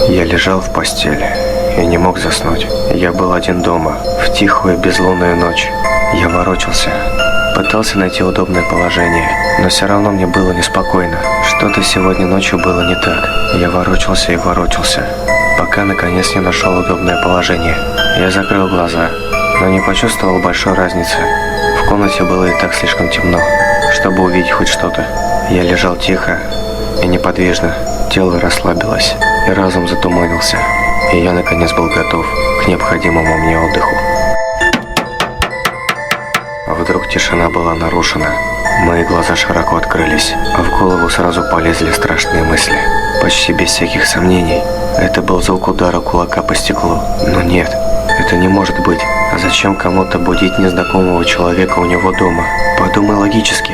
Я лежал в постели и не мог заснуть. Я был один дома, в тихую безлунную ночь. Я ворочался, пытался найти удобное положение, но все равно мне было неспокойно. Что-то сегодня ночью было не так. Я ворочался и ворочался, пока наконец не нашел удобное положение. Я закрыл глаза, но не почувствовал большой разницы. В комнате было и так слишком темно, чтобы увидеть хоть что-то. Я лежал тихо и неподвижно. Тело расслабилось, и разум затуманился. И я наконец был готов к необходимому мне отдыху. Вдруг тишина была нарушена. Мои глаза широко открылись, а в голову сразу полезли страшные мысли. Почти без всяких сомнений, это был звук удара кулака по стеклу. Но нет, это не может быть. А зачем кому-то будить незнакомого человека у него дома? Подумай логически.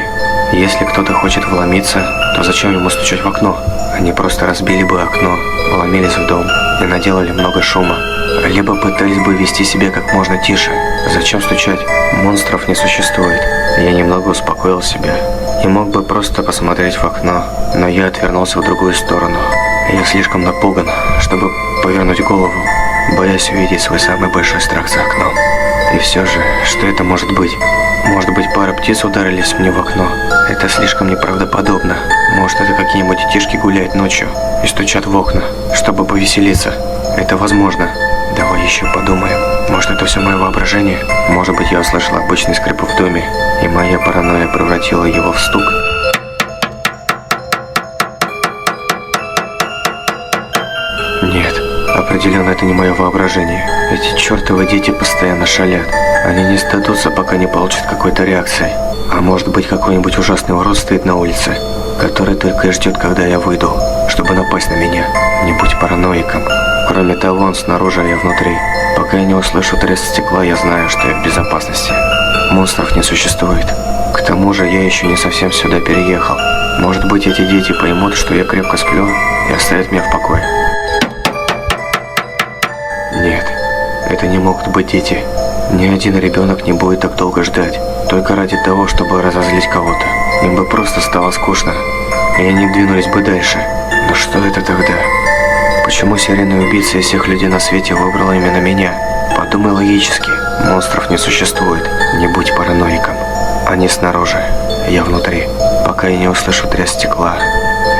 Если кто-то хочет вломиться, то зачем ему стучать в окно? Они просто разбили бы окно, вломились в дом и наделали много шума. Либо пытались бы вести себя как можно тише. Зачем стучать? Монстров не существует. Я немного успокоил себя и мог бы просто посмотреть в окно, но я отвернулся в другую сторону. Я слишком напуган, чтобы повернуть голову, боясь увидеть свой самый большой страх за окном. И все же, что это может быть? Может быть, пара птиц ударились мне в окно? Это слишком неправдоподобно. Может, это какие-нибудь детишки гуляют ночью и стучат в окна, чтобы повеселиться? Это возможно. Давай еще подумаем. Может, это все мое воображение? Может быть, я услышал обычный скрип в доме, и моя паранойя превратила его в стук? Нет, определенно это не мое воображение. Эти чертовы дети постоянно шалят. Они не сдадутся, пока не получат какой-то реакции. А может быть, какой-нибудь ужасный урод стоит на улице, который только и ждет, когда я выйду, чтобы напасть на меня. Не будь параноиком. Кроме того, он снаружи, а я внутри. Пока я не услышу треск стекла, я знаю, что я в безопасности. Монстров не существует. К тому же, я еще не совсем сюда переехал. Может быть, эти дети поймут, что я крепко сплю, и оставят меня в покое. Нет, это не могут быть дети. Ни один ребенок не будет так долго ждать, только ради того, чтобы разозлить кого-то. Им бы просто стало скучно, и они двинулись бы дальше. Но что это тогда? Почему серийный убийца из всех людей на свете выбрал именно меня? Подумай логически. Монстров не существует. Не будь параноиком. Они снаружи, я внутри. Пока я не услышу треск стекла,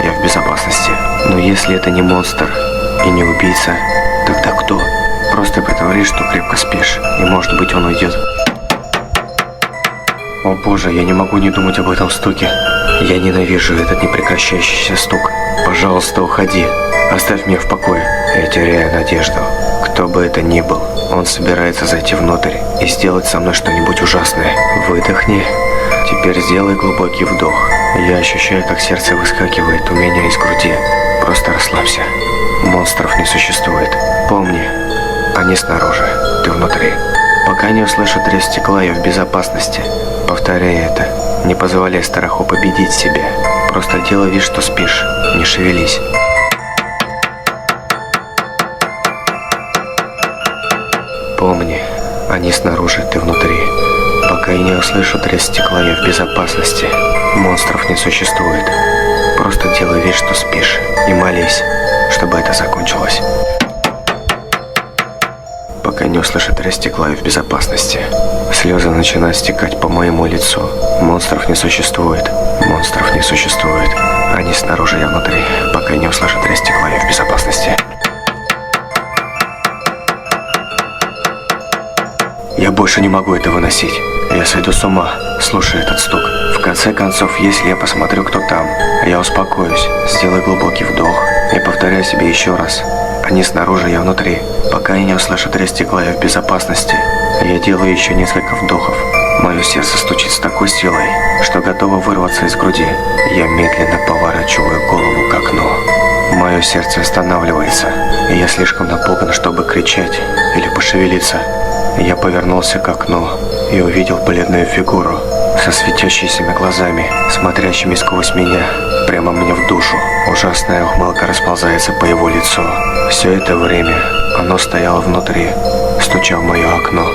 я в безопасности. Но если это не монстр и не убийца, тогда кто? Просто притворись, что крепко спишь, и может быть он уйдет. О боже, я не могу не думать об этом стуке. Я ненавижу этот непрекращающийся стук. Пожалуйста, уходи. Оставь меня в покое. Я теряю надежду. Кто бы это ни был, он собирается зайти внутрь и сделать со мной что-нибудь ужасное. Выдохни. Теперь сделай глубокий вдох. Я ощущаю, как сердце выскакивает у меня из груди. Просто расслабься. Монстров не существует. Помни, они снаружи, ты внутри. Пока не услышу треск стекла, я в безопасности. Повторяй это. Не позволяй страху победить себя. Просто делай вид, что спишь. Не шевелись. Помни, они снаружи, ты внутри. Пока я не услышу треск стекла, я в безопасности. Монстров не существует. Просто делай вид, что спишь. И молись, чтобы это закончилось. Пока не услышу треск стекла, я в безопасности. Слезы начинают стекать по моему лицу. Монстров не существует. Монстров не существует. Они снаружи, я внутри. Пока я не услышу треск стекла, я в безопасности. Я больше не могу это выносить. Я сойду с ума, слушая этот стук. В конце концов, если я посмотрю, кто там, я успокоюсь, сделаю глубокий вдох и повторяю себе еще раз. Они снаружи, я внутри. Пока я не услышу треск стекла, я в безопасности. Я делаю еще несколько вдохов. Мое сердце стучит с такой силой, что готово вырваться из груди. Я медленно поворачиваю голову к окну. Мое сердце останавливается, и я слишком напуган, чтобы кричать или пошевелиться. Я повернулся к окну и увидел бледную фигуру со светящимися глазами, смотрящими сквозь меня, прямо мне в душу. Ужасная ухмылка расползается по его лицу. Все это время оно стояло внутри, стуча в мое окно.